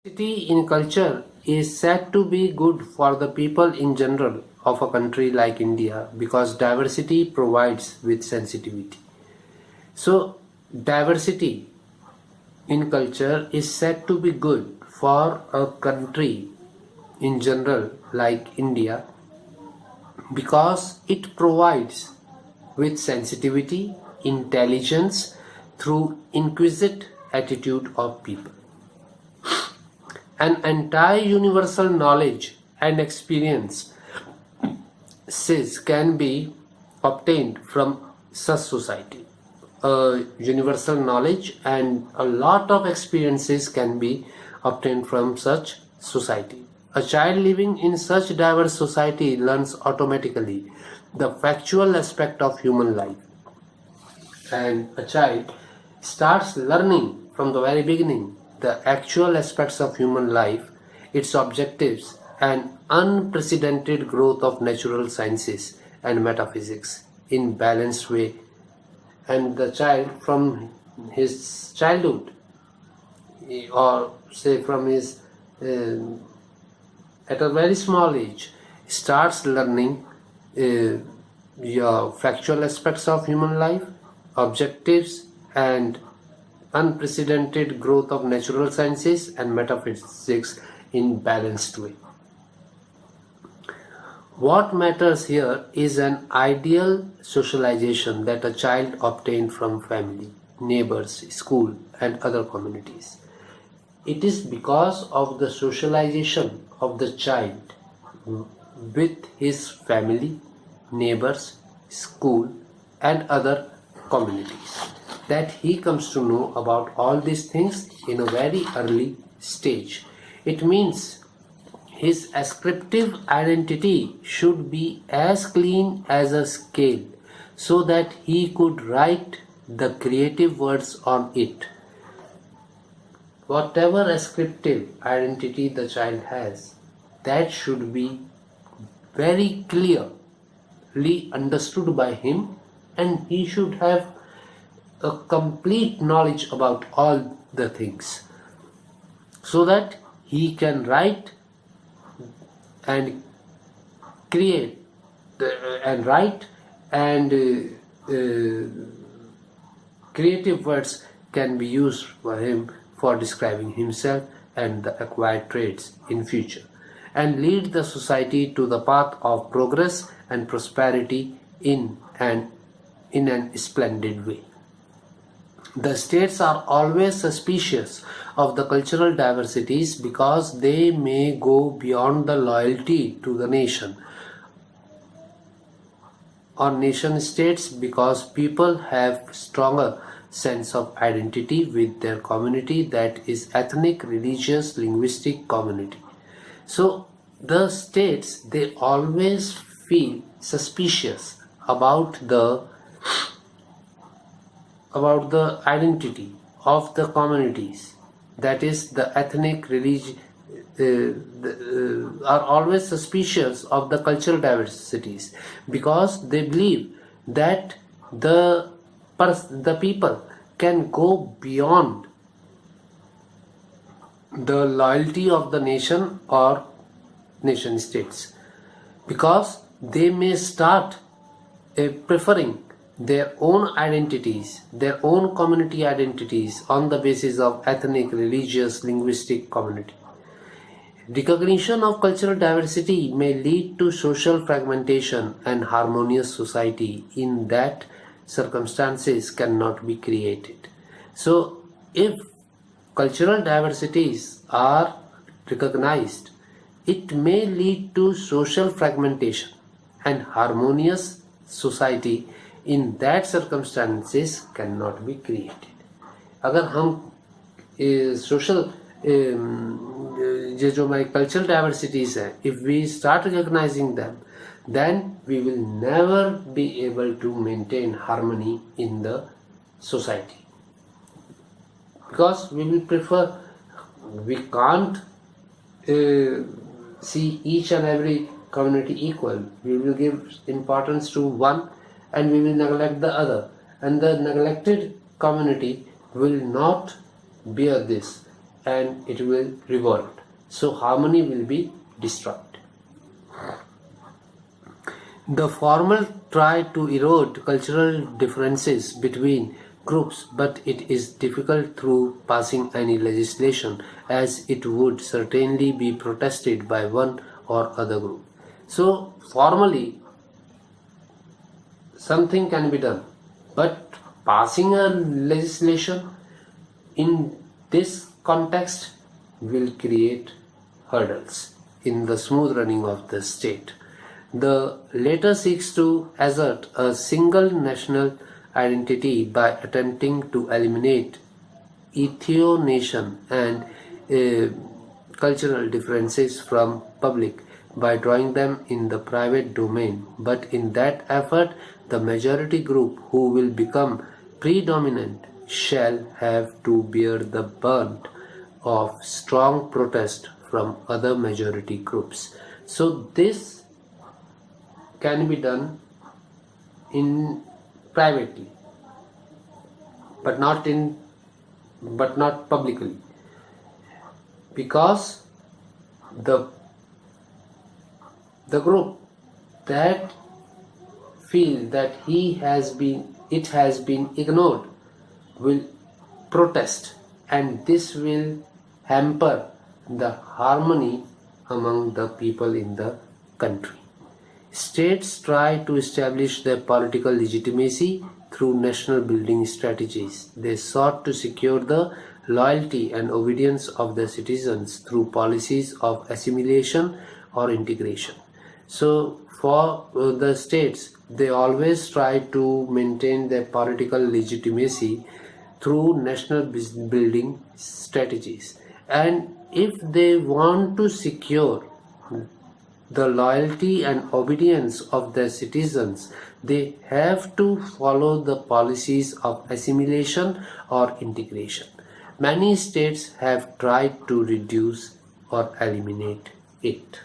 Diversity in culture is said to be good for the people in general of a country like India because diversity provides with sensitivity. So, diversity in culture is said to be good for a country in general like India because it provides with sensitivity, intelligence through inquisitive attitude of people. An entire universal knowledge and experiences can be obtained from such society. Universal knowledge and a lot of experiences can be obtained from such society. A child living in such diverse society learns automatically the factual aspect of human life, and a child starts learning from the very beginning the actual aspects of human life, its objectives, and unprecedented growth of natural sciences and metaphysics in balanced way. And the child from his childhood, or say from his at a very small age, starts learning your factual aspects of human life, objectives, and unprecedented growth of natural sciences and metaphysics in balanced way. What matters here is an ideal socialization that a child obtained from family, neighbors, school, and other communities. It is because of the socialization of the child with his family, neighbors, school, and other communities that he comes to know about all these things in a very early stage. It means his ascriptive identity should be as clean as a scale so that he could write the creative words on it. Whatever ascriptive identity the child has, that should be very clearly understood by him, and he should have a complete knowledge about all the things so that he can write and create and write and creative words can be used by him for describing himself and the acquired traits in future, and lead the society to the path of progress and prosperity in an splendid way. The states are always suspicious of the cultural diversities because they may go beyond the loyalty to the nation or nation states, because people have stronger sense of identity with their community, that is ethnic, religious, linguistic community. So the states, they always feel suspicious about the identity of the communities, that is the ethnic, religion, are always suspicious of the cultural diversities because they believe that the people can go beyond the loyalty of the nation or nation states, because they may start preferring their own identities, their own community identities on the basis of ethnic, religious, linguistic community. Recognition of cultural diversity may lead to social fragmentation and harmonious society in that circumstances cannot be created. So if cultural diversities are recognized, it may lead to social fragmentation and harmonious society in that circumstances cannot be created. अगर हम social ये जो हमारी cultural diversities हैं, if we start recognizing them, then we will never be able to maintain harmony in the society, because we will prefer, we can't see each and every community equal. We will give importance to one and we will neglect the other, and the neglected community will not bear this, and it will revolt. So harmony will be destroyed. The formal try to erode cultural differences between groups, but it is difficult through passing any legislation, as it would certainly be protested by one or other group. So formally something can be done, but passing a legislation in this context will create hurdles in the smooth running of the state. The latter seeks to assert a single national identity by attempting to eliminate ethio-nation and cultural differences from public by drawing them in the private domain. But in that effort, the majority group who will become predominant shall have to bear the brunt of strong protest from other majority groups. So this can be done in privately, but not publicly, because the group that feel that it has been ignored will protest, and this will hamper the harmony among the people in the country. States try to establish their political legitimacy through national building strategies. They sought to secure the loyalty and obedience of their citizens through policies of assimilation or integration. So for the states, they always try to maintain their political legitimacy through national building strategies. And if they want to secure the loyalty and obedience of their citizens, they have to follow the policies of assimilation or integration. Many states have tried to reduce or eliminate it.